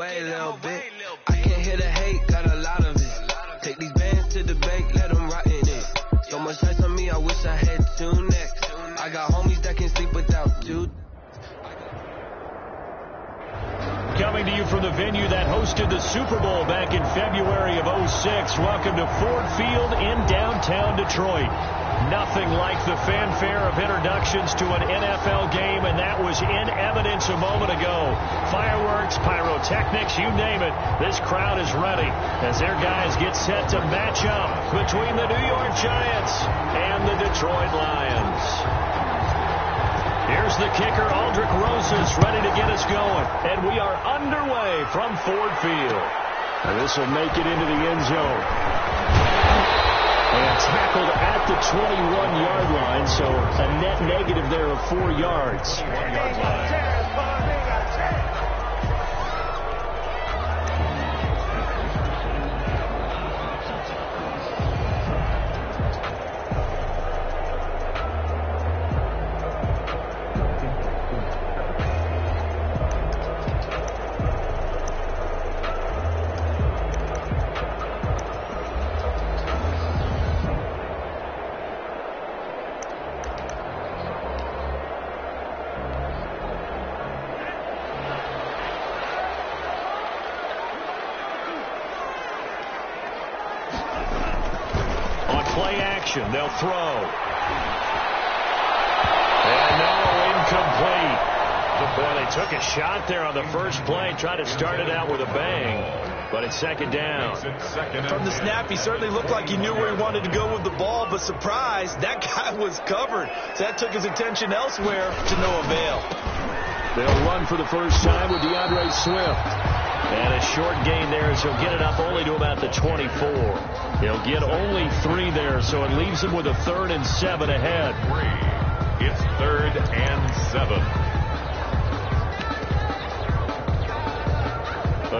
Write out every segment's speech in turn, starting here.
Wait a little bit. I can't hear the hate, got a lot of it. Take these bands to the bank, let them rot in it. So much ice on me, I wish I had two necks. I got homies that can sleep without two. Coming to you from the venue that hosted the Super Bowl back in February of '06. Welcome to Ford Field in downtown Detroit. Nothing like the fanfare of introductions to an NFL game, and that was in evidence a moment ago. Fireworks, pyrotechnics, you name it. This crowd is ready as their guys get set to match up between the New York Giants and the Detroit Lions. Here's the kicker, Aldrick Rosas, ready to get us going. And we are underway from Ford Field. And this will make it into the end zone. And tackled at the 21-yard line, so a net negative there of 4 yards. They'll throw. And no, incomplete. Boy, they took a shot there on the first play, tried to start it out with a bang, but it's second down. From the snap, he certainly looked like he knew where he wanted to go with the ball, but surprise, that guy was covered. So that took his attention elsewhere to no avail. They'll run for the first time with DeAndre Swift. And a short gain there as he'll get it up only to about the 24. He'll get only 3 there, so it leaves him with a 3rd and 7 ahead. It's 3rd and 7.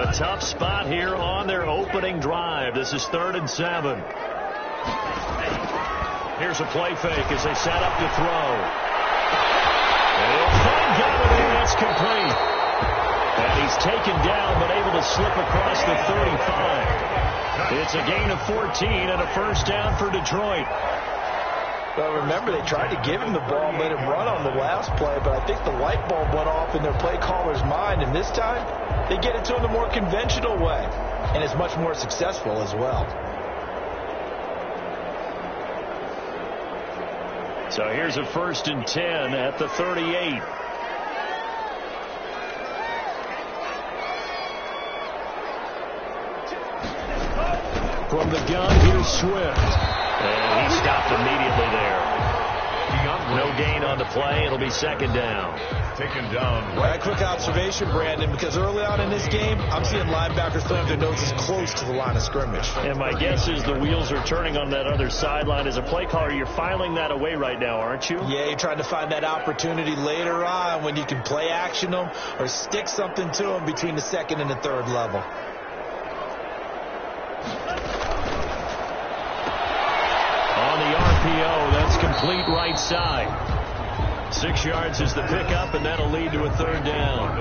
A tough spot here on their opening drive. This is 3rd and 7. Here's a play fake as they set up to throw. And he'll find Galladay, and that's complete. And he's taken down, but able to slip across the 35. It's a gain of 14 and a first down for Detroit. Well, remember, they tried to give him the ball and let him run on the last play, but I think the light bulb went off in their play caller's mind, and this time they get it to him the more conventional way, and it's much more successful as well. So here's a 1st and 10 at the 38. From the gun, here's Swift. And he stopped immediately there. No gain on the play. It'll be second down. Taken down. Well, a quick observation, Brandon, because early on in this game, I'm seeing linebackers throwing their noses close to the line of scrimmage. And my guess is the wheels are turning on that other sideline. As a play caller, you're filing that away right now, aren't you? Yeah, you're trying to find that opportunity later on when you can play action them or stick something to them between the 2nd and the 3rd level. That's complete right side. 6 yards is the pickup, and that'll lead to a 3rd down.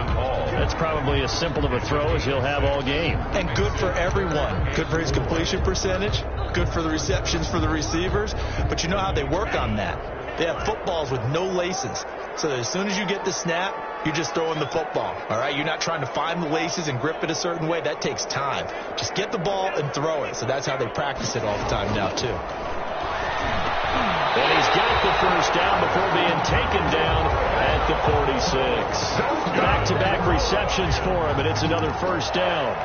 That's probably as simple of a throw as he'll have all game. And good for everyone. Good for his completion percentage. Good for the receptions for the receivers. But you know how they work on that. They have footballs with no laces. So that as soon as you get the snap, you're just throwing the football. All right, you're not trying to find the laces and grip it a certain way. That takes time. Just get the ball and throw it. So that's how they practice it all the time now, too. And he's got the first down before being taken down at the 46. Back-to-back receptions for him, and it's another first down.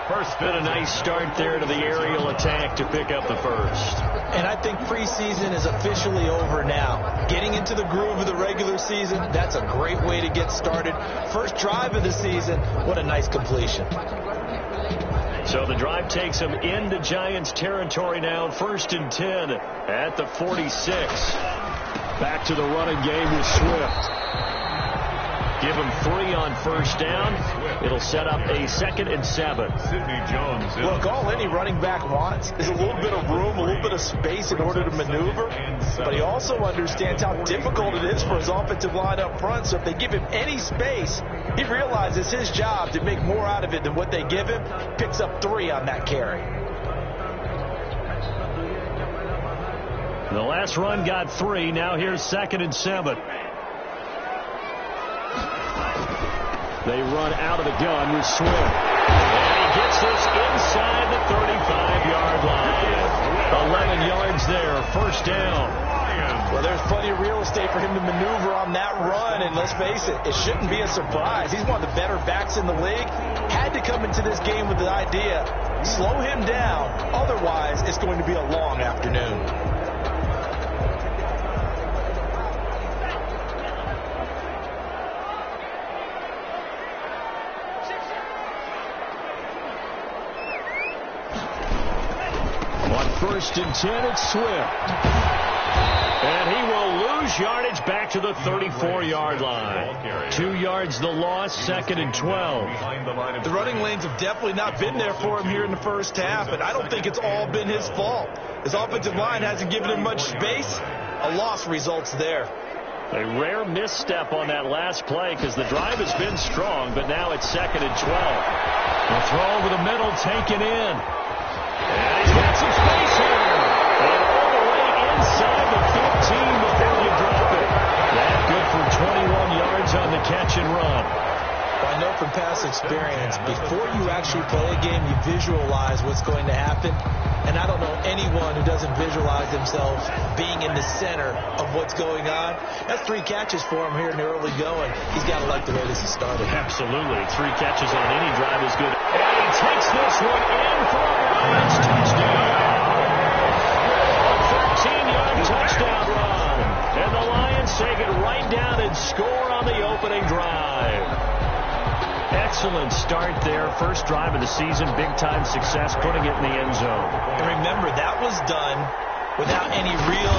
First been a nice start there to the aerial attack to pick up the first. And I think preseason is officially over now. Getting into the groove of the regular season, that's a great way to get started. First drive of the season, what a nice completion. So the drive takes him into Giants territory now. 1st and 10 at the 46. Back to the running game with Swift. Give him 3 on first down. It'll set up a 2nd and 7. Sidney Jones. Look, all any running back wants is a little bit of room, a little bit of space in order to maneuver. But he also understands how difficult it is for his offensive line up front. So if they give him any space, he realizes his job to make more out of it than what they give him. Picks up 3 on that carry. The last run got 3. Now here's 2nd and 7. They run out of the gun with Swift. And he gets this inside the 35-yard line. 11 yards there, first down. Well, there's plenty of real estate for him to maneuver on that run. And let's face it, it shouldn't be a surprise. He's one of the better backs in the league. Had to come into this game with the idea, slow him down. Otherwise, it's going to be a long afternoon. First and 10, it's Swift. And he will lose yardage back to the 34-yard line. 2 yards the loss, 2nd and 12. The running lanes have definitely not been there for him here in the first half, and I don't think it's all been his fault. His offensive line hasn't given him much space. A loss results there. A rare misstep on that last play because the drive has been strong, but now it's 2nd and 12. The throw over the middle, taken in. And he's got some space here. And all the way inside the 15 before you drop it. That good for 21 yards on the catch and run. Well, I know from past experience, before you actually play a game, you visualize what's going to happen. And I don't know anyone who doesn't visualize themselves being in the center of what's going on. That's 3 catches for him here in the early going. He's got to like the way this is started. Absolutely. 3 catches on any drive is good. And he takes this one in for a Lions touchdown. A 13-yard touchdown run. And the Lions take it right down and score on the opening drive. Excellent start there. First drive of the season. Big-time success, putting it in the end zone. And remember, that was done without any real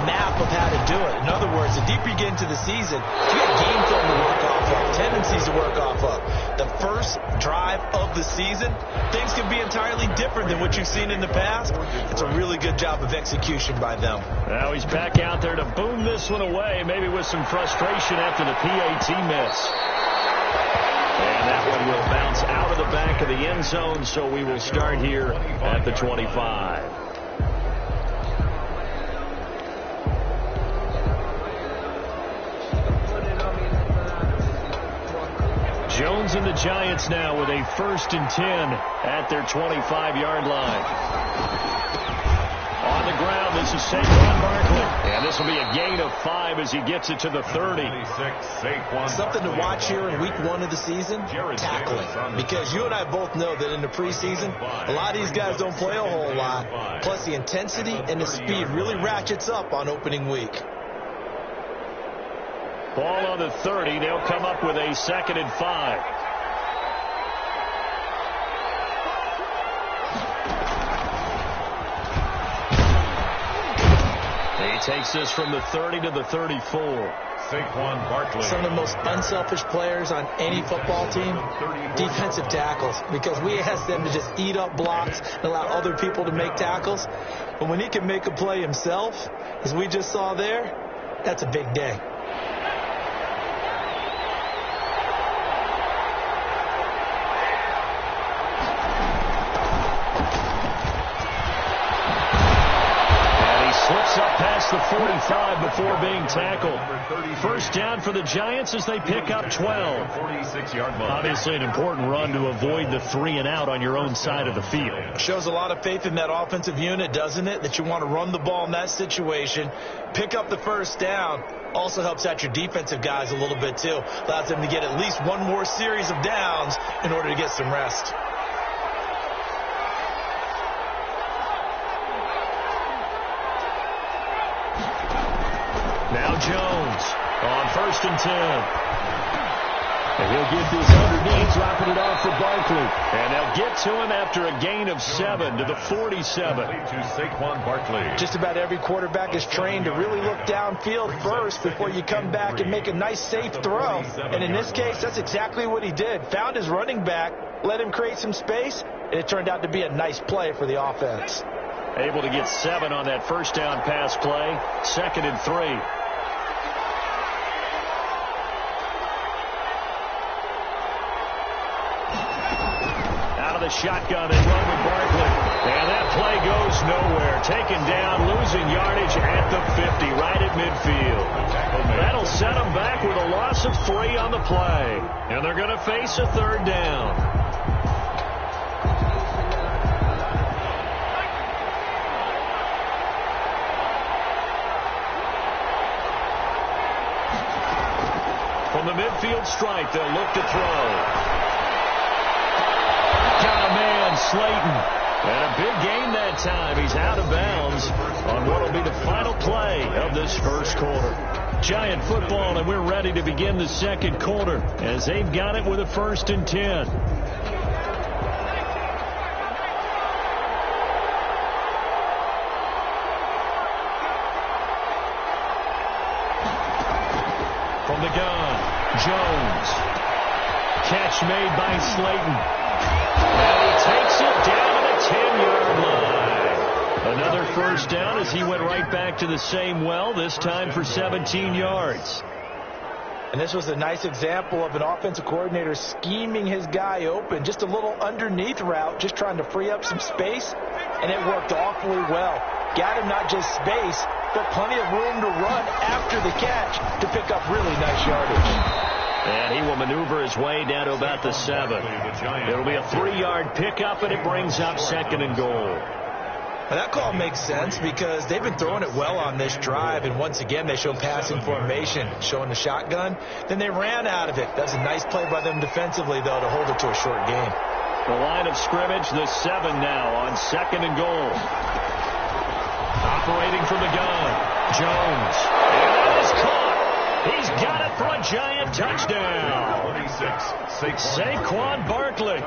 map of how to do it. In other words, the deeper you get into the season, you got game film to work off of, tendencies to work off of. The first drive of the season, things can be entirely different than what you've seen in the past. It's a really good job of execution by them. Now he's back out there to boom this one away, maybe with some frustration after the PAT miss. And that one will bounce out of the back of the end zone, so we will start here at the 25. Jones and the Giants now with a 1st and 10 at their 25-yard line. On the ground, this is Saquon Barkley. And this will be a gain of 5 as he gets it to the 30. Something to watch here in week 1 of the season, tackling. Because you and I both know that in the preseason, a lot of these guys don't play a whole lot. Plus, the intensity and the speed really ratchets up on opening week. Ball on the 30. They'll come up with a 2nd and 5. He takes this from the 30 to the 34. Saquon Barkley. Some of the most unselfish players on any football team, defensive tackles, because we ask them to just eat up blocks and allow other people to make tackles. But when he can make a play himself, as we just saw there, that's a big day. Slips up past the 45 before being tackled. First down for the Giants as they pick up 12. Obviously an important run to avoid the 3 and out on your own side of the field. Shows a lot of faith in that offensive unit, doesn't it? That you want to run the ball in that situation. Pick up the first down. Also helps out your defensive guys a little bit too. Allows them to get at least one more series of downs in order to get some rest. Now Jones on 1st and 10. And he'll get this underneath, dropping it off for Barkley. And they'll get to him after a gain of 7 to the 47. To Saquon Barkley. Just about every quarterback is trained to really look downfield first before you come back and make a nice, safe throw. And in this case, that's exactly what he did. Found his running back, let him create some space, and it turned out to be a nice play for the offense. Able to get 7 on that first down pass play. 2nd and 3. Shotgun and run with Barkley. And that play goes nowhere. Taken down, losing yardage at the 50, right at midfield. That'll set them back with a loss of 3 on the play. And they're going to face a 3rd down. From the midfield stripe, they'll look to throw. Slayton. And a big gain that time. He's out of bounds on what will be the final play of this first quarter. Giant football, and we're ready to begin the second quarter as they've got it with a 1st and 10. From the gun, Jones. Catch made by Slayton. And he takes it down to the 10-yard line. Another first down as he went right back to the same well, this time for 17 yards. And this was a nice example of an offensive coordinator scheming his guy open. Just a little underneath route, just trying to free up some space, and it worked awfully well. Got him not just space, but plenty of room to run after the catch to pick up really nice yardage. And he will maneuver his way down to about the 7. It'll be a 3-yard pickup, and it brings up 2nd and goal. Well, that call makes sense because they've been throwing it well on this drive, and once again they show passing formation, showing the shotgun. Then they ran out of it. That's a nice play by them defensively, though, to hold it to a short gain. The line of scrimmage, the 7 now on 2nd and goal. Operating from the gun, Jones. And that is caught. He's got it for a Giant touchdown. 26. Saquon Barkley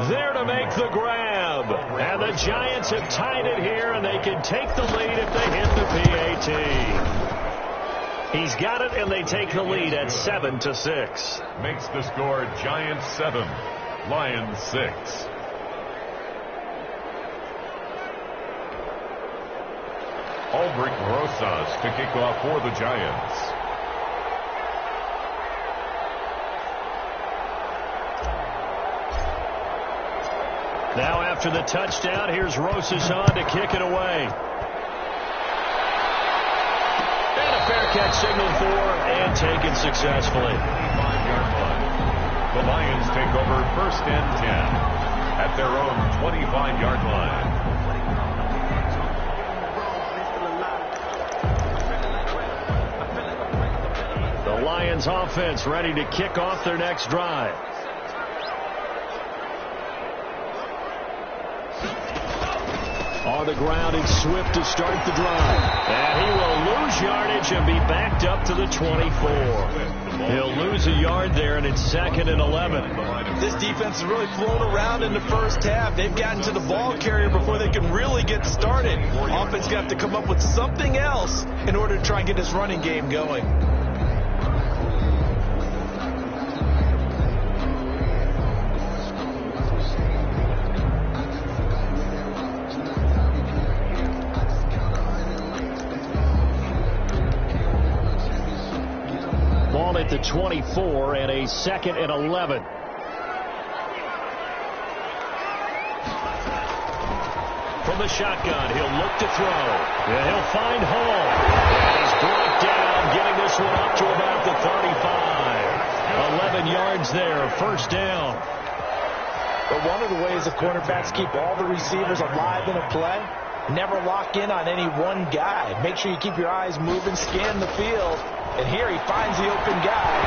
there to make the grab. And the Giants have tied it here, and they can take the lead if they hit the PAT. He's got it, and they take the lead at 7-6. Makes the score Giants 7, Lions 6. Albrecht Rosas to kick off for the Giants. Now after the touchdown, here's Rosas on to kick it away. And a fair catch signaled for and taken successfully. The Lions take over 1st and 10 at their own 25-yard line. The Lions offense ready to kick off their next drive. On the ground, it's Swift to start the drive. And he will lose yardage and be backed up to the 24. He'll lose a yard there, and it's 2nd and 11. This defense has really flown around in the first half. They've gotten to the ball carrier before they can really get started. Offense got to come up with something else in order to try and get this running game going. At the 24 and a 2nd and 11. From the shotgun, he'll look to throw. And he'll find Hall. And he's brought down, getting this one up to about the 35. 11 yards there, 1st down. But one of the ways the cornerbacks keep all the receivers alive in a play, never lock in on any one guy. Make sure you keep your eyes moving, scan the field. And here he finds the open guy.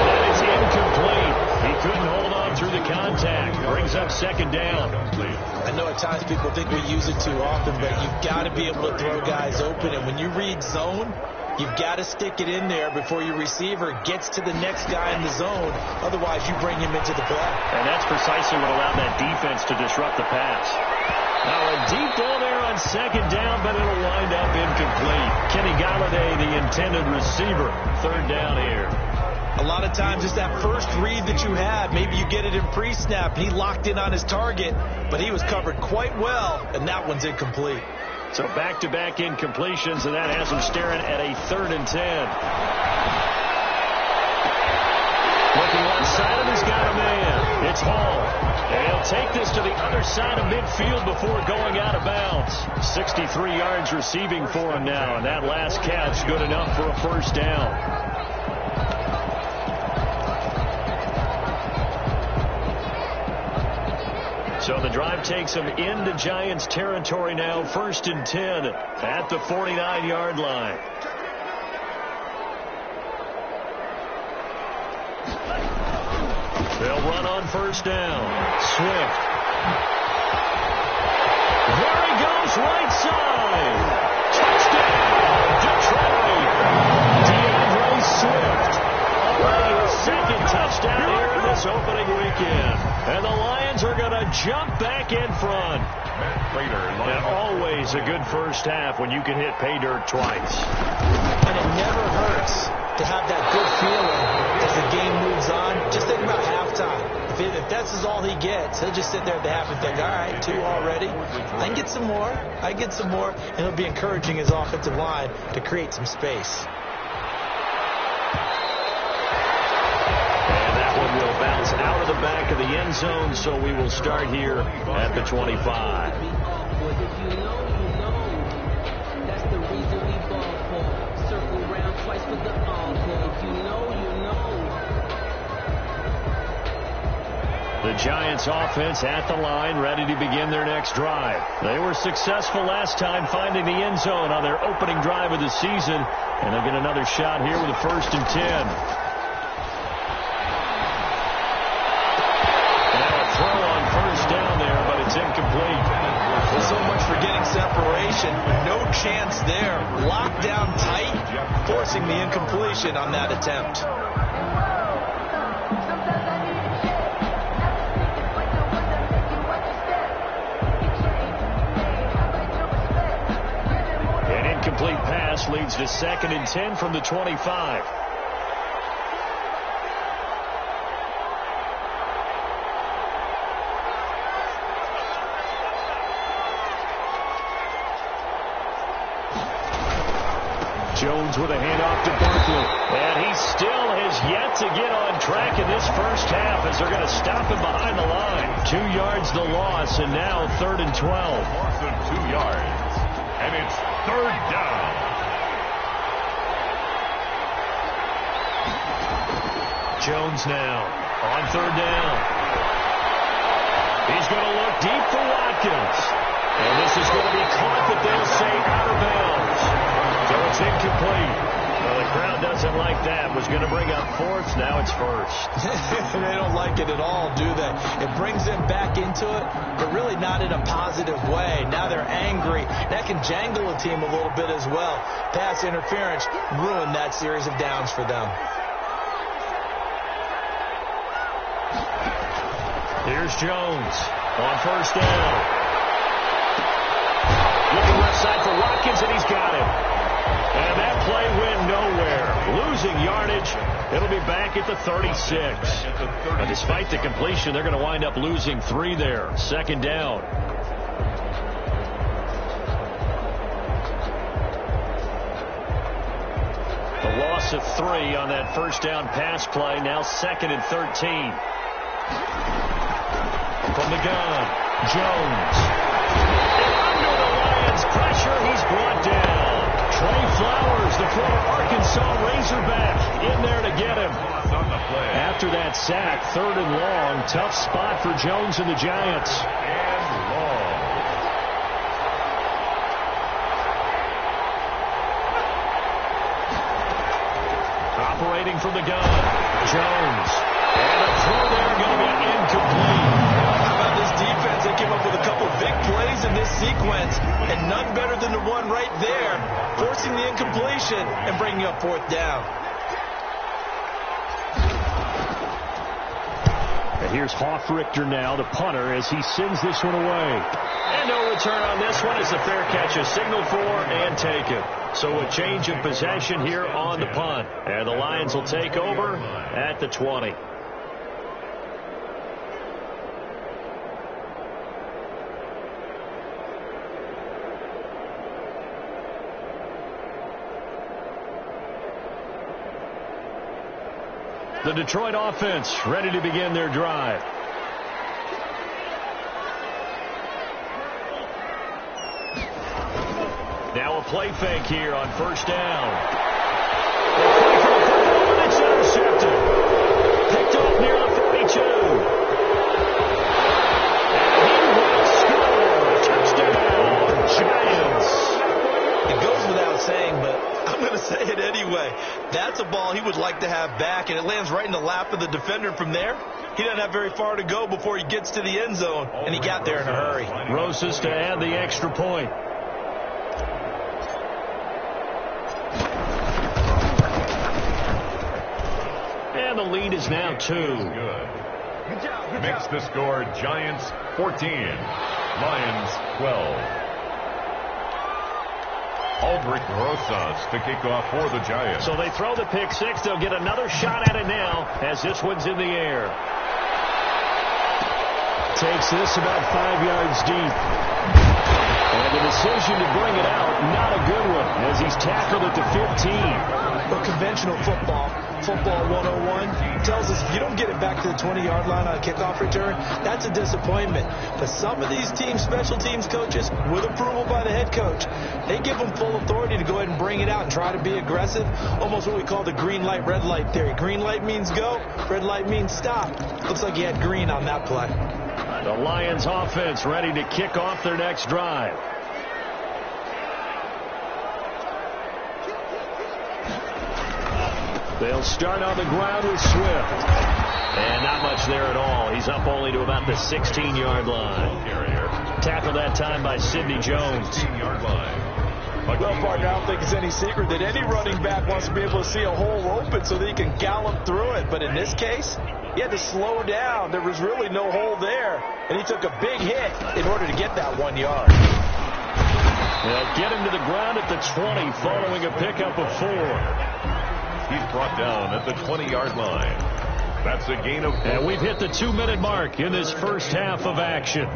And it's incomplete. He couldn't hold on through the contact. Brings up 2nd down. I know at times people think we use it too often, but you've got to be able to throw guys open. And when you read zone, You've got to stick it in there before your receiver gets to the next guy in the zone. Otherwise, you bring him into the play. And that's precisely what allowed that defense to disrupt the pass. Now a deep ball there on second down, but it'll wind up incomplete. Kenny Galladay, the intended receiver. Third down here. A lot of times it's that first read that you have. Maybe you get it in pre-snap. He locked in on his target, but he was covered quite well, and that one's incomplete. So back-to-back incompletions, and that has him staring at a 3rd and 10. Looking left side, and he's got a man. It's Hall. And he'll take this to the other side of midfield before going out of bounds. 63 yards receiving for him now, and that last catch good enough for a first down. So the drive takes him into Giants territory now. 1st and 10 at the 49-yard line. They'll run on first down. Swift. There he goes, right side. Touchdown, Detroit. DeAndre Swift. Already his 2nd touchdown here in this opening weekend. And the Lions are going to jump back in front. And always a good first half when you can hit pay dirt twice. And it never hurts to have that good feeling as the game moves on. Just think about halftime. If that's all he gets, he'll just sit there at the half and think, all right, 2 already. I can get some more. And it'll be encouraging his offensive line to create some space. Will bounce out of the back of the end zone, so we will start here at the 25. That's the reason we ball for. Circle round twice with the encore. You know. The Giants offense at the line, ready to begin their next drive. They were successful last time finding the end zone on their opening drive of the season, and they'll get another shot here with a 1st and 10. Down there, but it's incomplete. So much for getting separation. No chance there. Locked down tight, forcing the incompletion on that attempt. An incomplete pass leads to 2nd and 10 from the 25. Jones with a handoff to Barkley. And he still has yet to get on track in this first half as they're going to stop him behind the line. 2 yards the loss, and now 3rd and 12. Loss of 2 yards. And it's 3rd down. Jones now on 3rd down. He's going to look deep for Watkins. And this is going to be caught, but they'll say out of bounds. So it's incomplete. Well, the crowd doesn't like that. Was going to bring up 4th. Now it's 1st. They don't like it at all, do they? It brings them back into it, but really not in a positive way. Now they're angry. That can jangle a team a little bit as well. Pass interference ruined that series of downs for them. Here's Jones on 1st down. Looking left side for Watkins, and he's got him. And that play went nowhere. Losing yardage. It'll be back at the 36. And despite the completion, they're going to wind up losing 3 there. 2nd down. The loss of 3 on that 1st down pass play. Now 2nd and 13. From the gun, Jones. And under the Lions' pressure, he's brought down. Trey Flowers, the former Arkansas Razorback, in there to get him. After that sack, 3rd and long. Tough spot for Jones and the Giants. And long. Operating from the gun, Jones. And a throw there going to be incomplete. How about this defense? They came up with a couple big plays in this sequence, and none better than the one right there. forcing the incompletion and bringing up 4th down. And here's Hoff-Richter now, the punter, as he sends this one away. And no return on this one as the fair catch is signaled for and taken. So a change of possession here on the punt. And the Lions will take over at the 20. The Detroit offense ready to begin their drive. Now a play fake here on 1st down. It's intercepted. Picked off near the 42. And he will score. Touchdown, Giants. It goes without saying, but I'm going to say it anyway. That's a ball he would like to have back, and it lands right in the lap of the defender from there. He doesn't have very far to go before he gets to the end zone, and he got there in a hurry. Rosas to add the extra point. And the lead is now 2. Makes the score Giants 14, Lions 12. Aldrich Rosas to kick off for the Giants. So they throw the pick 6. They'll get another shot at it now as this one's in the air. Takes this about 5 yards deep. And the decision to bring it out, not a good one, as he's tackled it to 15. But conventional football 101, tells us if you don't get it back to the 20-yard line on a kickoff return, that's a disappointment. But some of these special teams coaches, with approval by the head coach, they give them full authority to go ahead and bring it out and try to be aggressive. Almost what we call the green light, red light theory. Green light means go, red light means stop. Looks like you had green on that play. The Lions offense ready to kick off their next drive. They'll start on the ground with Swift. And not much there at all. He's up only to about the 16-yard line. Tackled that time by Sidney Jones. 16-yard line. Well, partner, I don't think it's any secret that any running back wants to be able to see a hole open so that he can gallop through it. But in this case, he had to slow down. There was really no hole there. And he took a big hit in order to get that 1 yard. They'll get him to the ground at the 20 following a pickup of 4. He's brought down at the 20-yard line. That's a gain of 4. And we've hit the 2-minute mark in this first half of action.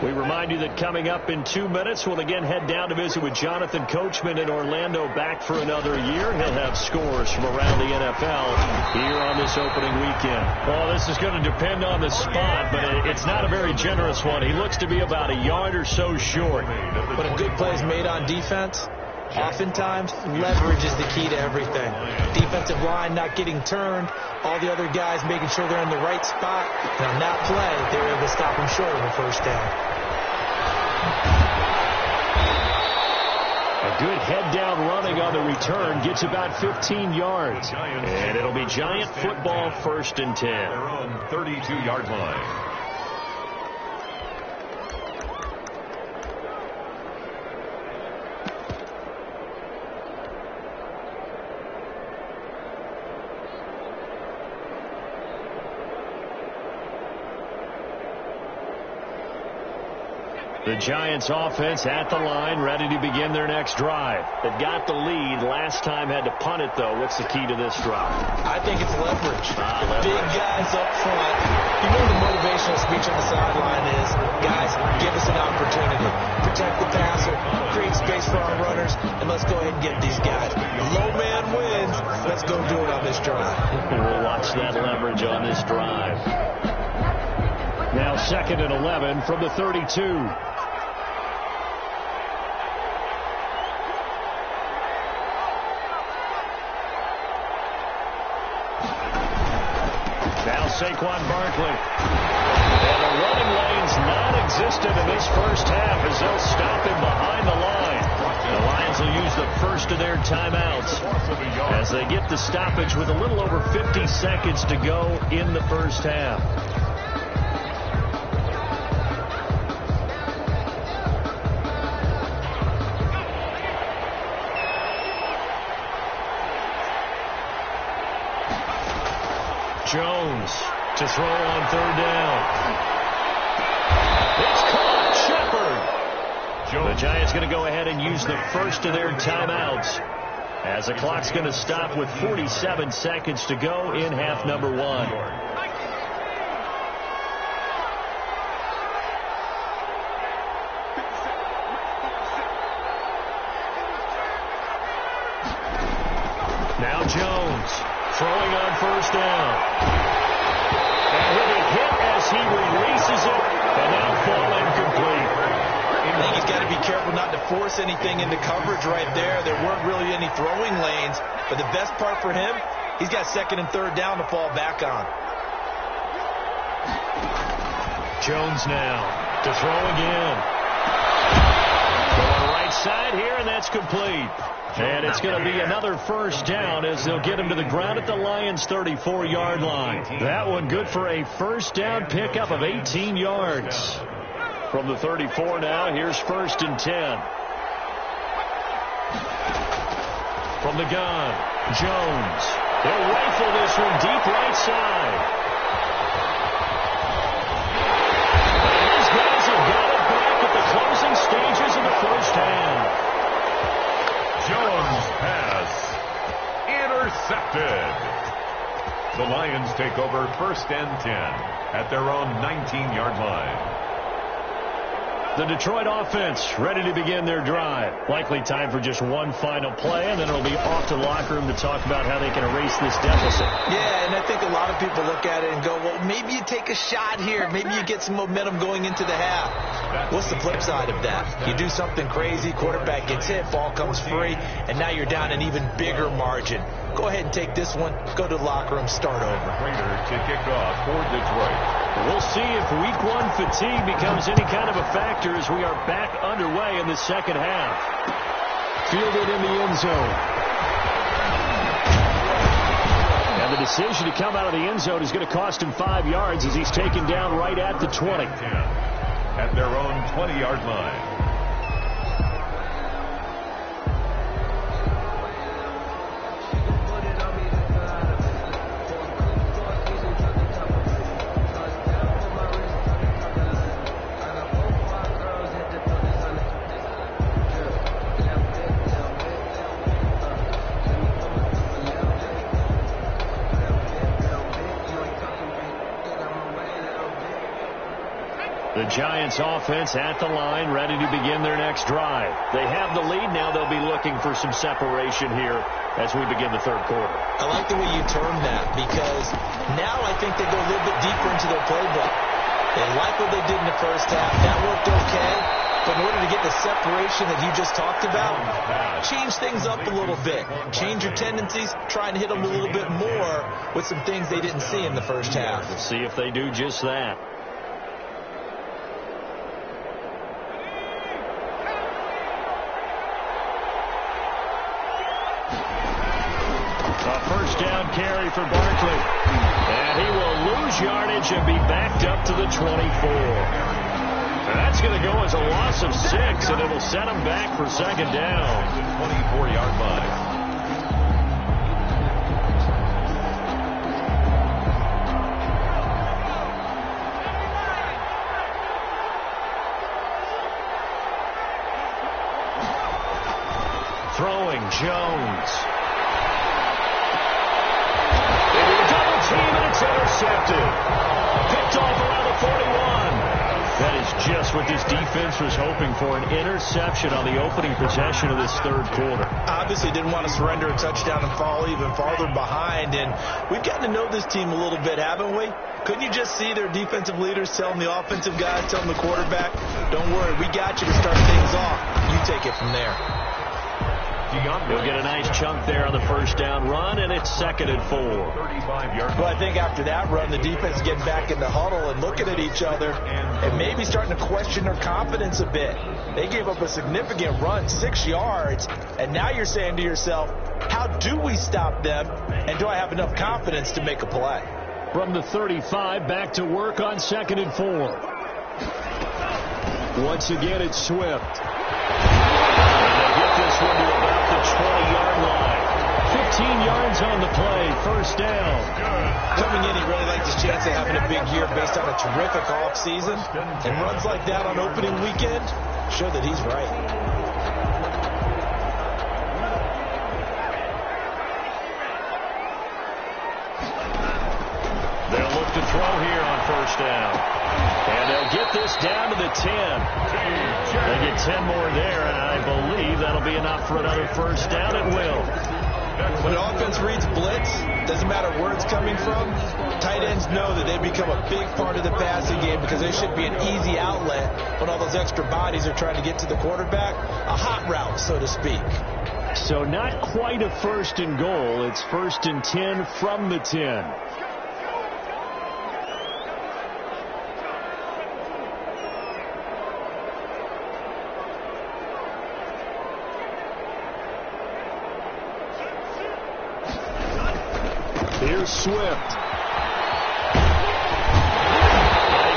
We remind you that coming up in 2 minutes, we'll again head down to visit with Jonathan Coachman in Orlando, back for another year. He'll have scores from around the NFL here on this opening weekend. Well, this is going to depend on the spot, but it's not a very generous one. He looks to be about a yard or so short. But a good play is made on defense. Oftentimes, leverage is the key to everything. Defensive line not getting turned, all the other guys making sure they're in the right spot. And on that play, they were able to stop him short of a first down. A good head-down running on the return gets about 15 yards. And it'll be Giant football 1st and 10. Their own 32-yard line. The Giants offense at the line, ready to begin their next drive. They've got the lead. Last time had to punt it, though. What's the key to this drive? I think it's leverage. Leverage. Big guys up front. You know the motivational speech on the sideline is, guys, give us an opportunity. Protect the passer, create space for our runners, and let's go ahead and get these guys. Low man wins. Let's go do it on this drive. We'll watch that leverage on this drive. Now 2nd and 11 from the 32. Now Saquon Barkley. And the running lane's non-existent in this first half as they'll stop him behind the line. The Lions will use the first of their timeouts as they get the stoppage with a little over 50 seconds to go in the first half. Jones to throw on third down. It's caught. Shepard. The Giants going to go ahead and use the first of their timeouts as the clock's going to stop with 47 seconds to go in half number one. Now Jones throwing on first down. And with a hit as he releases it, and now fall incomplete. I think he's got to be careful not to force anything into coverage right there. There weren't really any throwing lanes, but the best part for him, he's got second and third down to fall back on. Jones now to throw again. Going right side here, and that's complete. And it's going to be another first down as they'll get him to the ground at the Lions' 34-yard line. That one good for a first down pickup of 18 yards. From the 34 now, here's first and 10. From the gun, Jones. They'll rifle this one deep right side. And these guys have got it back at the closing stages of the first half. Jones pass intercepted. The Lions take over first and 10 at their own 19-yard line. The Detroit offense ready to begin their drive. Likely time for just one final play, and then it'll be off to the locker room to talk about how they can erase this deficit. Yeah, and I think a lot of people look at it and go, well, maybe you take a shot here. Maybe you get some momentum going into the half. What's the flip side of that? You do something crazy, quarterback gets hit, ball comes free, and now you're down an even bigger margin. Go ahead and take this one, go to the locker room, start over. Waiter to kick off for Detroit. We'll see if week one fatigue becomes any kind of a factor as we are back underway in the second half. Fielded in the end zone. And the decision to come out of the end zone is going to cost him 5 yards as he's taken down right at the 20. At their own 20-yard line. The Giants offense at the line, ready to begin their next drive. They have the lead. Now they'll be looking for some separation here as we begin the third quarter. I like the way you term that because now I think they go a little bit deeper into their playbook. They like what they did in the first half. That worked okay. But in order to get the separation that you just talked about, change things up a little bit. Change your tendencies. Try and hit them a little bit more with some things they didn't see in the first half. We'll see if they do just that. A first down carry for Barkley. And he will lose yardage and be backed up to the 24. That's going to go as a loss of 6, and it'll set him back for second down. 24-yard line. Throwing Jones. They do a double team, and it's intercepted. Picked off around the 41. That is just what this defense was hoping for, an interception on the opening possession of this third quarter. Obviously didn't want to surrender a touchdown and fall even farther behind, and we've gotten to know this team a little bit, haven't we? Couldn't you just see their defensive leaders telling the offensive guys, telling the quarterback, don't worry, we got you to start things off. You take it from there. He'll get a nice chunk there on the first down run, and it's 2nd and 4. Well, I think after that run, the defense is getting back in the huddle and looking at each other and maybe starting to question their confidence a bit. They gave up a significant run, 6 yards, and now you're saying to yourself, how do we stop them, and do I have enough confidence to make a play? From the 35, back to work on 2nd and 4. Once again, it's Swift. And they get this one to about the 20-yard line. 15 yards on the play, first down. Coming in, he really liked his chance of having a big year based on a terrific offseason. And runs like that on opening weekend show that he's right. They'll look to throw here on first down. And they'll get this down to the 10. They get 10 more there, and I believe that'll be enough for another first down. It will. When the offense reads blitz, doesn't matter where it's coming from, tight ends know that they become a big part of the passing game because there should be an easy outlet when all those extra bodies are trying to get to the quarterback. A hot route, so to speak. So not quite a 1st and goal. It's 1st and 10 from the 10. Here's Swift. He's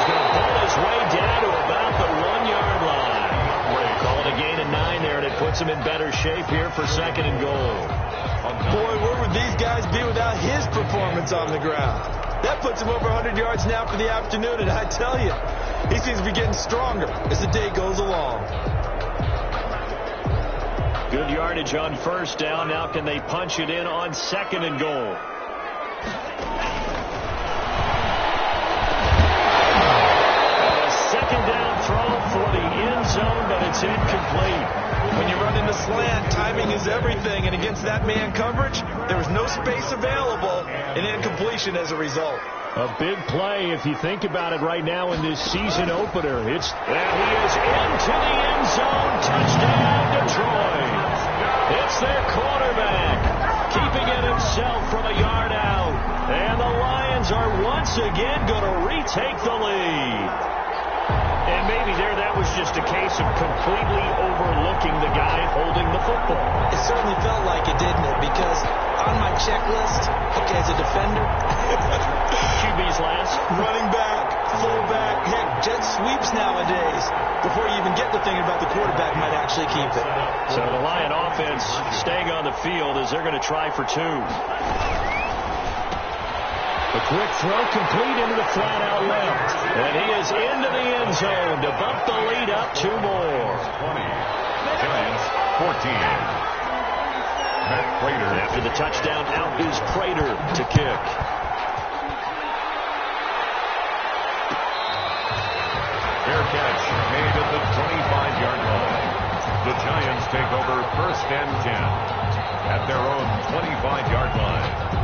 going to pull his way down to about the 1-yard line. Call it a gain of 9 there, and it puts him in better shape here for 2nd and goal. Boy, where would these guys be without his performance on the ground? That puts him over 100 yards now for the afternoon, and I tell you, he seems to be getting stronger as the day goes along. Good yardage on first down. Now can they punch it in on 2nd and goal? Down throw for the end zone, but it's incomplete. When you run into slant, timing is everything, and against that man coverage, there was no space available, and incompletion as a result. A big play if you think about it right now in this season opener. And he is into the end zone. Touchdown, Detroit. It's their quarterback, keeping it himself from a yard out. And the Lions are once again going to retake the lead. And maybe that was just a case of completely overlooking the guy holding the football. It certainly felt like it, didn't it? Because on my checklist, okay, as a defender, QB's last. Running back, fullback, heck, jet sweeps nowadays. Before you even get to thinking about the quarterback might actually keep it. So the Lion offense staying on the field as they're going to try for 2. The quick throw complete into the flat out left. And he is into the end zone to bump the lead up 2 more. 20. Giants 14. Matt Prater. After the touchdown, out is Prater to kick. Fair catch made at the 25-yard line. The Giants take over 1st and 10 at their own 25-yard line.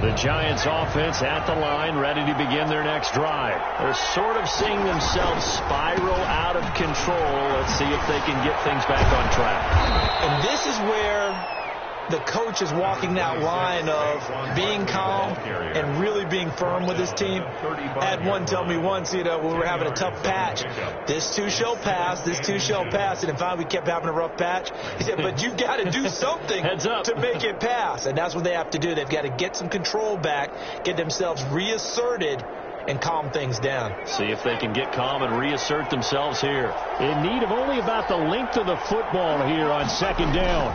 The Giants offense at the line, ready to begin their next drive. They're sort of seeing themselves spiral out of control. Let's see if they can get things back on track. And this is where the coach is walking that line of being calm and really being firm with his team. I had one tell me once, when we were having a tough patch, this too shall pass, this too shall pass. And finally we kept having a rough patch. He said, but you've got to do something to make it pass. And that's what they have to do. They've got to get some control back, get themselves reasserted, and calm things down. See if they can get calm and reassert themselves here. In need of only about the length of the football here on 2nd down.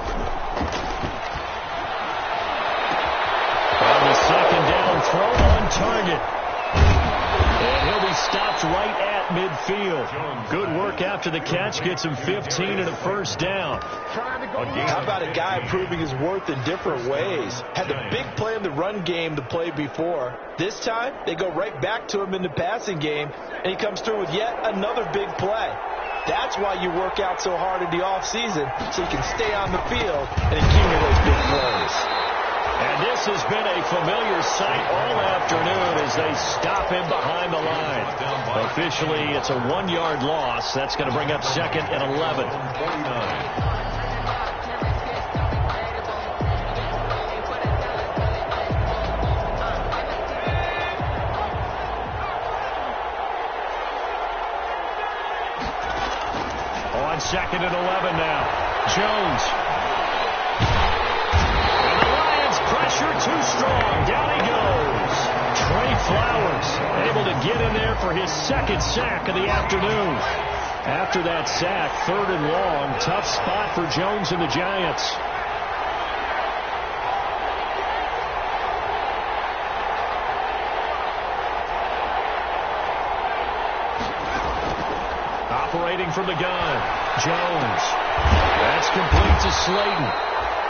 On the 2nd down throw on target. And he'll be stopped right at midfield. Good work after the catch. Gets him 15 and a first down. How about a guy proving his worth in different ways? Had the big play in the run game the play before. This time, they go right back to him in the passing game, and he comes through with yet another big play. That's why you work out so hard in the offseason, so you can stay on the field and accumulate big plays. And this has been a familiar sight all afternoon as they stop him behind the line. Officially, it's a 1-yard loss. That's going to bring up 2nd and 11. On 2nd and 11 now. Jones. And the Lions pressure too strong. Down he goes. Trey Flowers able to get in there for his 2nd sack of the afternoon. After that sack, 3rd and long. Tough spot for Jones and the Giants. Operating from the gun. Jones. That's complete to Slayton.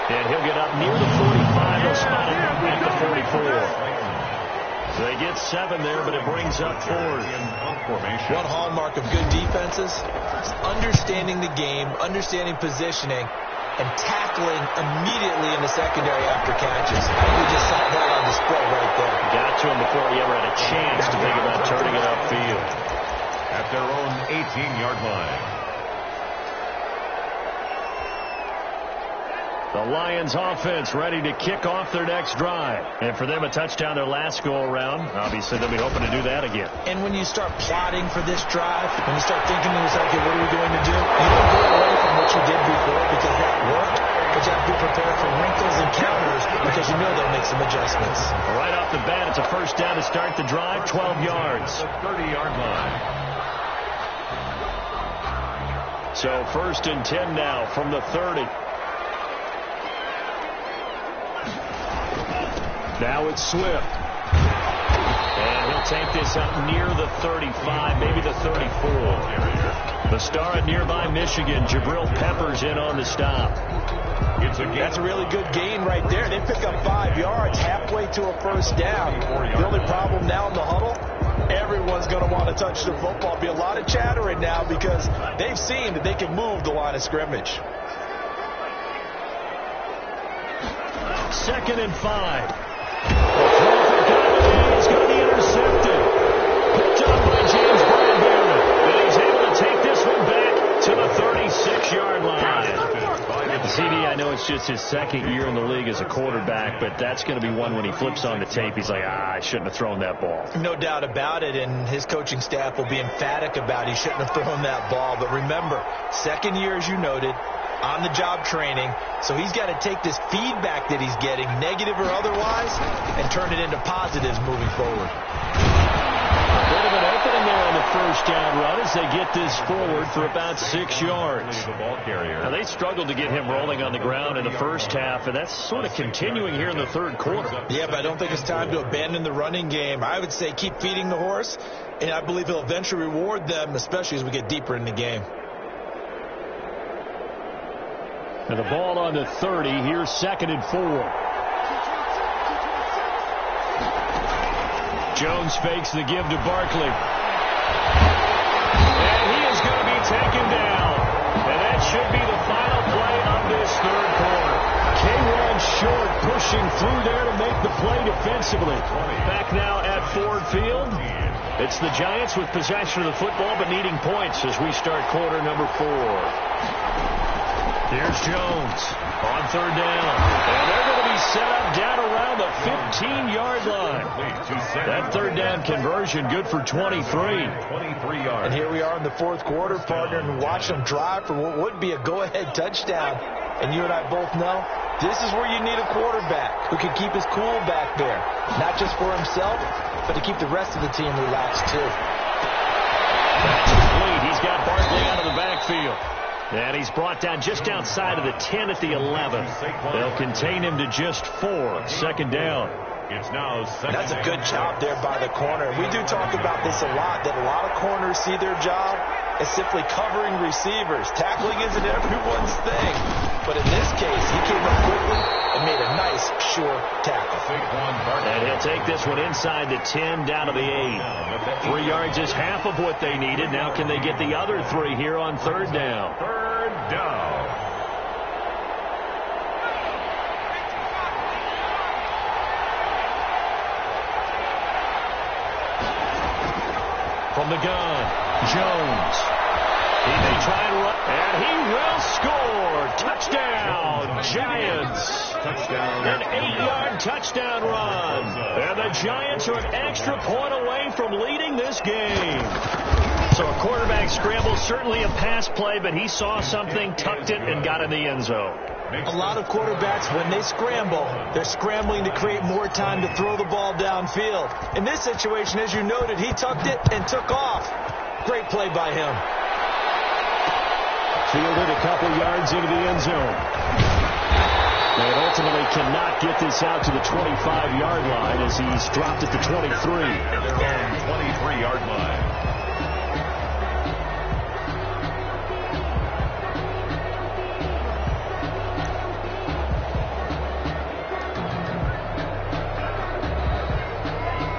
And he'll get up near the 45. They'll spot him at the 44. So they get 7 there, but it brings up 4th. One hallmark of good defenses is understanding the game, understanding positioning, and tackling immediately in the secondary after catches. I think we just saw that on display right there. Got to him before he ever had a chance to think about turning it upfield. At their own 18-yard line. The Lions offense ready to kick off their next drive. And for them, a touchdown their last go-around. Obviously, they'll be hoping to do that again. And when you start plotting for this drive, when you start thinking to yourself, okay, what are we going to do? You don't go away from what you did before because that worked. But you have to be prepared for wrinkles and counters because you know they'll make some adjustments. Right off the bat, it's a 1st down to start the drive, 12 yards. The 30-yard line. So 1st and 10 now from the 30. Now it's Swift. And he'll take this up near the 35, maybe the 34. The star at nearby Michigan, Jabril Peppers, in on the stop. That's a really good gain right there. They pick up 5 yards halfway to a 1st down. The only problem now in the huddle, everyone's going to want to touch the football. Be a lot of chattering now because they've seen that they can move the line of scrimmage. 2nd and 5. He's going to be intercepted. Picked up by James Bradbury. And he's able to take this one back to the 36-yard line. CD, I know it's just his 2nd year in the league as a quarterback, but that's going to be one when he flips on the tape. He's like, I shouldn't have thrown that ball. No doubt about it, and his coaching staff will be emphatic about he shouldn't have thrown that ball. But remember, 2nd year, as you noted, on-the-job training, so he's got to take this feedback that he's getting, negative or otherwise, and turn it into positives moving forward. A bit of an opening there on the 1st down run as they get this forward for about 6 yards. Now, they struggled to get him rolling on the ground in the 1st half, and that's sort of continuing here in the 3rd quarter. Yeah, but I don't think it's time to abandon the running game. I would say keep feeding the horse, and I believe he'll eventually reward them, especially as we get deeper in the game. And the ball on the 30. Here's 2nd and 4. Jones fakes the give to Barkley. And he is going to be taken down. And that should be the final play of this 3rd quarter. K1 Short pushing through there to make the play defensively. Back now at Ford Field. It's the Giants with possession of the football but needing points as we start quarter number 4. Here's Jones on 3rd down. And they're going to be set up down around the 15-yard line. That 3rd down conversion good for 23. 23 yards. And here we are in the 4th quarter, partner, and watch them drive for what would be a go-ahead touchdown. And you and I both know this is where you need a quarterback who can keep his cool back there. Not just for himself, but to keep the rest of the team relaxed, too. That's complete. He's got Barkley out of the backfield. And he's brought down just outside of the 10 at the 11. They'll contain him to just 4. 2nd down. It's now 2nd. That's a good job there by the corner. We do talk about this a lot, that a lot of corners see their job as simply covering receivers. Tackling isn't everyone's thing. But in this case, he came up quickly and made a nice, sure tackle. And he'll take this one inside the 10 down to the 8. 3 yards is half of what they needed. Now can they get the other 3 here on 3rd down? 3rd down. From the gun, Jones. He may try and run, and he will score. Touchdown, Giants. An 8-yard touchdown run. And the Giants are an extra point away from leading this game. So a quarterback scramble, certainly a pass play, but he saw something, tucked it, and got in the end zone. A lot of quarterbacks, when they scramble, they're scrambling to create more time to throw the ball downfield. In this situation, as you noted, he tucked it and took off. Great play by him. Fielded a couple yards into the end zone. They ultimately cannot get this out to the 25-yard line as he's dropped at the 23. Their own 23-yard line.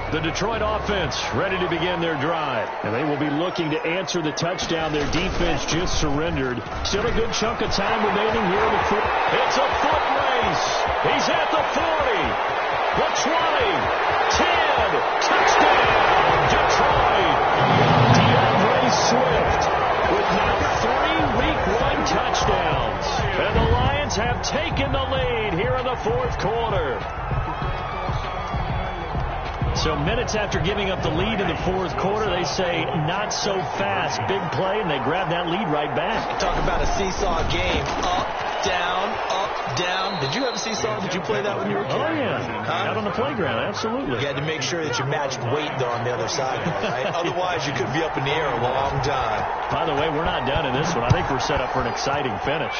The Detroit offense ready to begin their drive. And they will be looking to answer the touchdown their defense just surrendered. Still a good chunk of time remaining here in the foot. It's a foot race. He's at the 40, the 20, 10. Touchdown, Detroit. DeAndre Swift with now 3 Week 1 touchdowns. And the Lions have taken the lead here in the fourth quarter. So minutes after giving up the lead in the fourth quarter, they say not so fast. Big play, and they grab that lead right back. Talk about a seesaw game. Up, down, up, down. Did you have a seesaw? Did you play that when you were a kid? Oh, yeah. Out on the playground, absolutely. You had to make sure that you matched weight, though, on the other side, right? Otherwise, you could be up in the air a long time. By the way, we're not done in this one. I think we're set up for an exciting finish.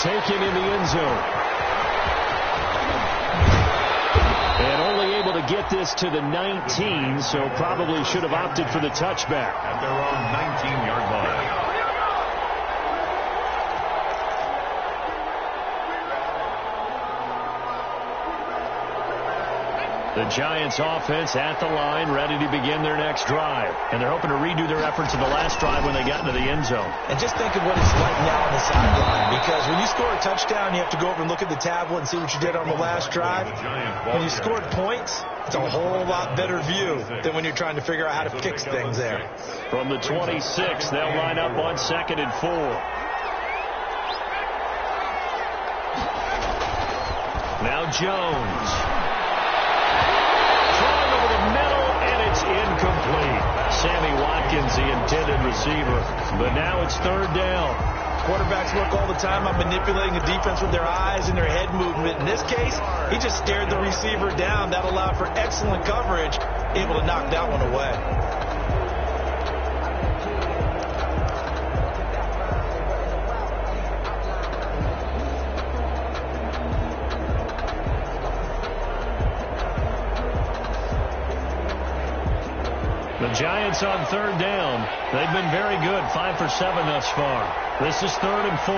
Taken in the end zone. And only able to get this to the 19, so probably should have opted for the touchback. At their own 19-yard line. The Giants offense at the line, ready to begin their next drive. And they're hoping to redo their efforts in the last drive when they got into the end zone. And just think of what it's like now on the sideline, because when you score a touchdown, you have to go over and look at the tablet and see what you did on the last drive. When you scored points, it's a whole lot better view than when you're trying to figure out how to fix things there. From the 26, they'll line up on 2nd and 4. Now Jones. Incomplete. Sammy Watkins, the intended receiver. But now it's 3rd down. Quarterbacks work all the time on manipulating the defense with their eyes and their head movement. In this case, he just stared the receiver down. That allowed for excellent coverage, able to knock that one away. The Giants on 3rd down. They've been very good, 5 for 7 thus far. This is 3rd and 4.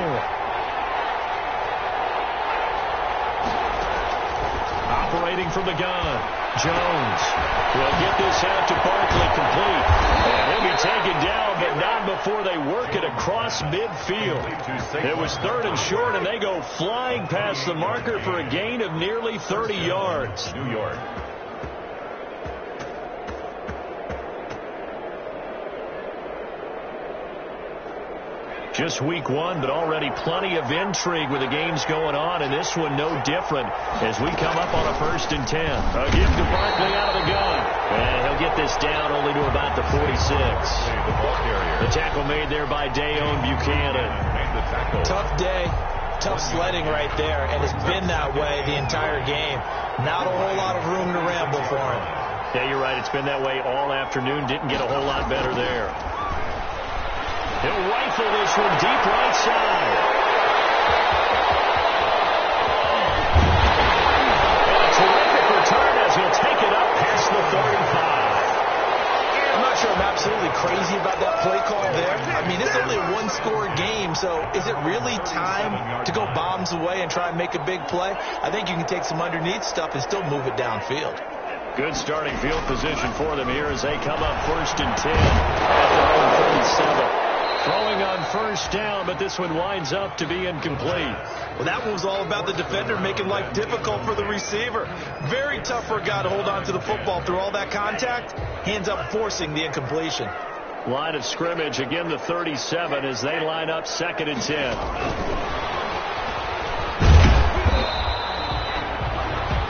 Operating from the gun, Jones will get this out to Barkley, complete. And he'll be taken down, but not before they work it across midfield. It was 3rd and short, and they go flying past the marker for a gain of nearly 30 yards. New York. Just week 1, but already plenty of intrigue with the games going on, and this one no different as we come up on a 1st and 10. A give to Barkley out of the gun, and he'll get this down only to about the 46. The tackle made there by Dayon Buchanan. Tough day, tough sledding right there, and it's been that way the entire game. Not a whole lot of room to ramble for him. Yeah, you're right. It's been that way all afternoon. Didn't get a whole lot better there. He'll rifle this one deep right side. And a terrific return as he'll take it up past the 35. I'm not sure I'm absolutely crazy about that play call there. I mean, it's only a 1-score game, so is it really time to go bombs away and try and make a big play? I think you can take some underneath stuff and still move it downfield. Good starting field position for them here as they come up 1st and 10 at their own 37. Throwing on first down, but this one winds up to be incomplete. Well, that one was all about the defender making life difficult for the receiver. Very tough for a guy to hold on to the football through all that contact. He ends up forcing the incompletion. Line of scrimmage, again the 37 as they line up 2nd and 10.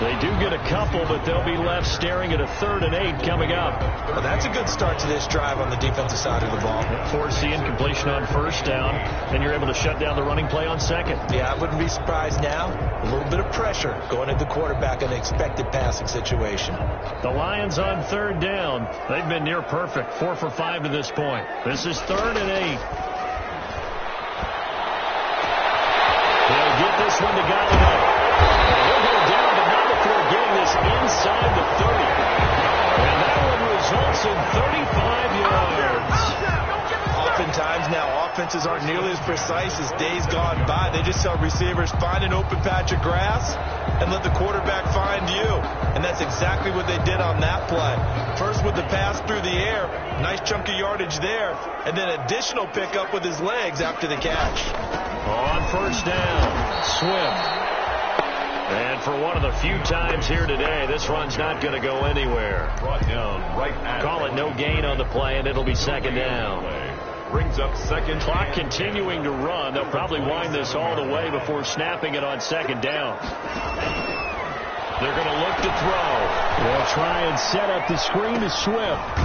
They do get a couple, but they'll be left staring at a 3rd and 8 coming up. Well, that's a good start to this drive on the defensive side of the ball. Force the incompletion on first down, and you're able to shut down the running play on second. Yeah, I wouldn't be surprised now. A little bit of pressure going at the quarterback in an expected passing situation. The Lions on 3rd down. They've been near perfect, 4 for 5 to this point. This is 3rd and 8. They'll get this one to Galladay. He'll go down, but not before getting this inside the 30. And that one results in 35 yards. Oftentimes now, offenses aren't nearly as precise as days gone by. They just tell receivers, find an open patch of grass and let the quarterback find you. And that's exactly what they did on that play. First with the pass through the air, nice chunk of yardage there, and then additional pickup with his legs after the catch. On first down, Swift. And for one of the few times here today, this run's not going to go anywhere. Brought down right at Call it no gain on the play, and it'll be 2nd down. Brings up 2nd. Clock continuing to run. They'll probably wind this all the way before snapping it on 2nd down. They're going to look to throw. They'll try and set up the screen to Swift.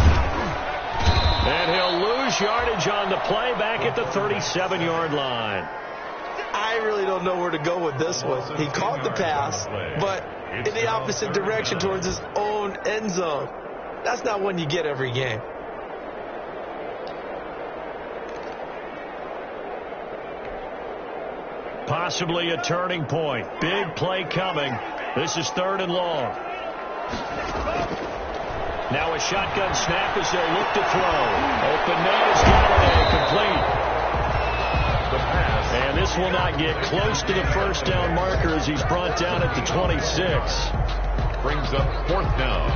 And he'll lose yardage on the play back at the 37-yard line. I really don't know where to go with this one. He caught the pass, but in the opposite direction towards his own end zone. That's not one you get every game. Possibly a turning point. Big play coming. This is 3rd and long. Now a shotgun snap as they'll look to throw. Open man is Galladay, complete. And this will not get close to the first down marker as he's brought down at the 26. Brings up 4th down.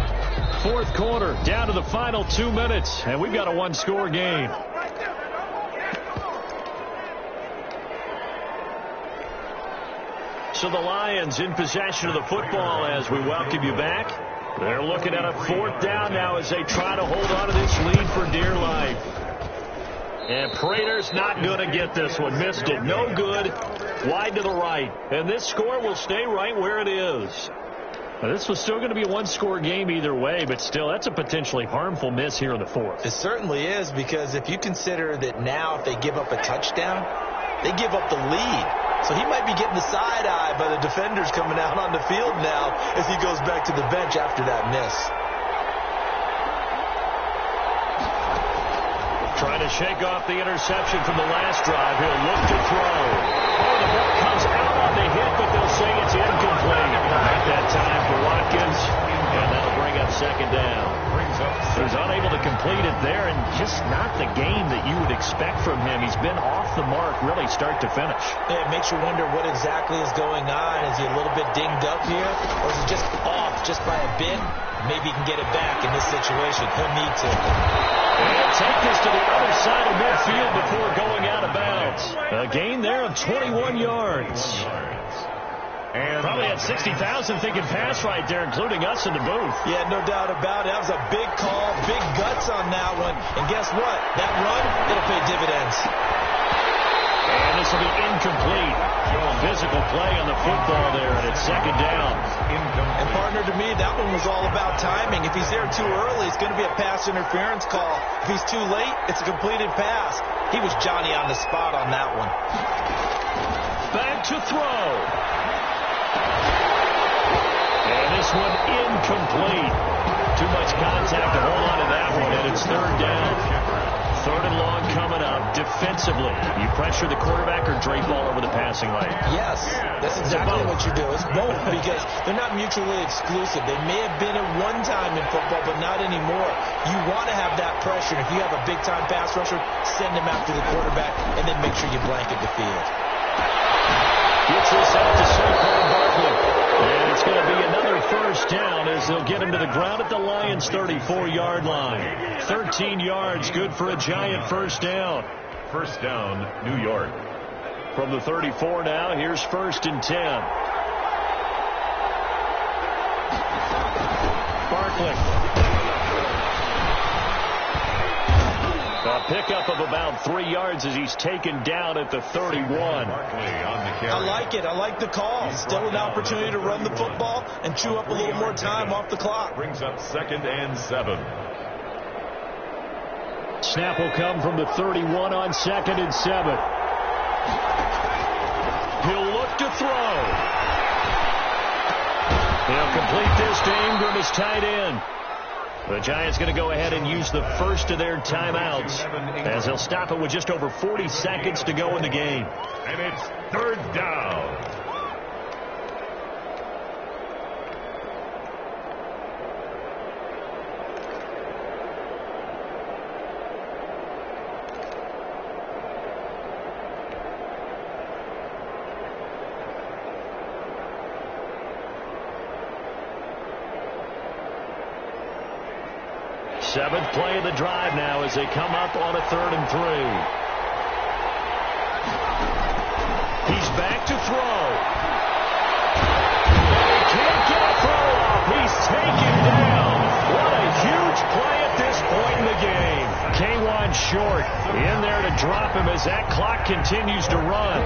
4th quarter, down to the final 2 minutes, and we've got a 1-score game. So the Lions in possession of the football as we welcome you back. They're looking at a 4th down now as they try to hold on to this lead for dear life. And Prater's not going to get this one. Missed it. No good. Wide to the right. And this score will stay right where it is. Now, this was still going to be a 1-score game either way, but still, that's a potentially harmful miss here in the 4th. It certainly is, because if you consider that now if they give up a touchdown, they give up the lead. So he might be getting the side eye by the defenders coming out on the field now as he goes back to the bench after that miss. Trying to shake off the interception from the last drive. He'll look to throw. Oh, the ball comes out on the hit, but they'll say it's incomplete. At that time for Watkins, and that'll bring up 2nd down. He's unable to complete it there, and just not the game that you would expect from him. He's been off the mark, really, start to finish. Yeah, it makes you wonder what exactly is going on. Is he a little bit dinged up here, or is he just off just by a bit? Maybe he can get it back in this situation. He'll need to. And take this to the other side of midfield before going out of bounds. A gain there of 21 yards. And probably had 60,000 thinking pass right there, including us in the booth. Yeah, no doubt about it. That was a big call, big guts on that one. And guess what? That run, it'll pay dividends. And this will be incomplete. Physical play on the football there, and it's 2nd down. And partner, to me, that one was all about timing. If he's there too early, it's going to be a pass interference call. If he's too late, it's a completed pass. He was Johnny on the spot on that one. Back to throw. And this one incomplete. Too much contact to hold on to that one, and it's 3rd down. 3rd and long coming up. Defensively, you pressure the quarterback or drape all over the passing lane? Yes, that's exactly what you do. It's both, because they're not mutually exclusive. They may have been at one time in football, but not anymore. You want to have that pressure. If you have a big-time pass rusher, send him after the quarterback, and then make sure you blanket the field. Gets this out to Saquon Barkley. And it's going to be another 1st down as they'll get him to the ground at the Lions' 34-yard line. 13 yards, good for a giant 1st down. First down, New York. From the 34 now, here's 1st and 10. Barkley. A pickup of about 3 yards as he's taken down at the 31. I like it. I like the call. Still an opportunity to run the football and chew up a little more time off the clock. Brings up 2nd and 7. Snap will come from the 31 on 2nd and 7. He'll look to throw. He'll complete this to Ingram as tight end. The Giants going to go ahead and use the first of their timeouts as they'll stop it with just over 40 seconds to go in the game. And it's 3rd down. Seventh play of the drive now as they come up on a 3rd and 3. He's back to throw. And he can't get a throw off. He's taken down. What a huge play at this point in the game. K1 short in there to drop him as that clock continues to run.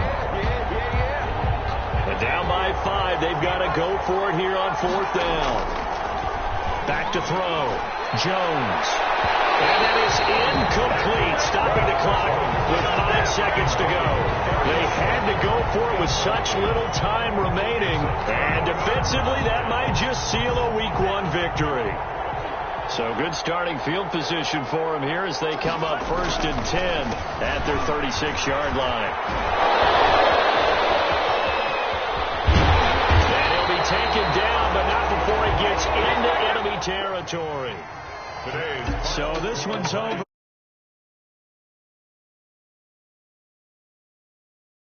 And down by 5. They've got to go for it here on 4th down. Back to throw. Jones. And that is incomplete, stopping the clock with 5 seconds to go. They had to go for it with such little time remaining, and defensively that might just seal a Week 1 victory. So good starting field position for them here as they come up 1st and 10 at their 36-yard line. And he'll be taken down, but not before he gets into enemy territory. So this one's over.